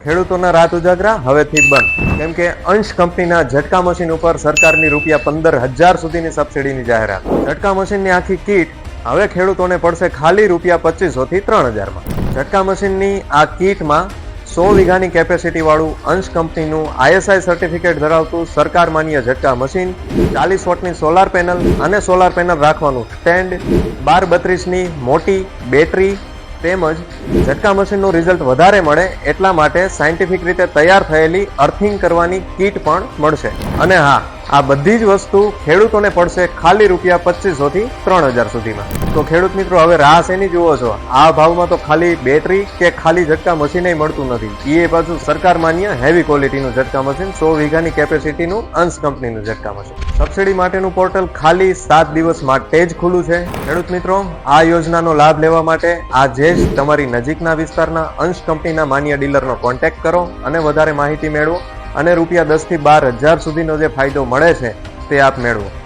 ખેડૂતોના રાત ઉજાગરા હવેથી બંધ, કેમ કે અંશ કંપનીના ઝટકા મશીન ઉપર સરકારની ₹15,000 સુધીની સબસિડીની જાહેરાત. ઝટકા મશીનની આખી કીટ હવે ખેડૂતોને પડશે ખાલી ₹2,500 થી 3,000 માં. ઝટકા મશીનની આ કીટમાં 100 વીઘાની કેપેસિટી વાળું અંશ કંપનીનું ISI સર્ટિફિકેટ ધરાવતું સરકાર માન્ય ઝટકા મશીન, 40 વોટની સોલાર પેનલ અને સોલાર પેનલ રાખવાનું સ્ટેન્ડ, 12-32ની મોટી બેટરી તેમજ ઝટકા મશીનનું રિઝલ્ટ વધારે મળે એટલા માટે સાયન્ટિફિક રીતે તૈયાર થયેલી અર્થિંગ કરવાની કીટ પણ મળશે. અને હા, આ બધી જ વસ્તુ ખેડૂતોને પડશે ખાલી ₹2,500 થી 3,000 સુધીમાં. તો ખેડૂત મિત્રો, હવે રાહ શેની જુઓ છો? આ ભાવમાં તો ખાલી બેટરી કે ખાલી ઝટકા મશીન મળતું નથી. એ પાછું સરકાર માન્ય હેવી ક્વોલિટીનું ઝટકા મશીન, 100 વીઘાની કેપેસિટીનું અંશ કંપનીનું ઝટકા મશીન. સબસિડી માટેનું પોર્ટલ ખાલી 7 દિવસ માટે જ ખુલ્લું છે. ખેડૂત મિત્રો, આ યોજનાનો લાભ લેવા માટે આજે જ તમારી નજીકના વિસ્તારના અંશ કંપનીના માન્ય ડીલરનો કોન્ટેક્ટ કરો અને વધારે માહિતી મેળવો અને ₹10,000 થી 12,000 સુધીનો જે ફાયદો મળે છે તે આપ મેળવો.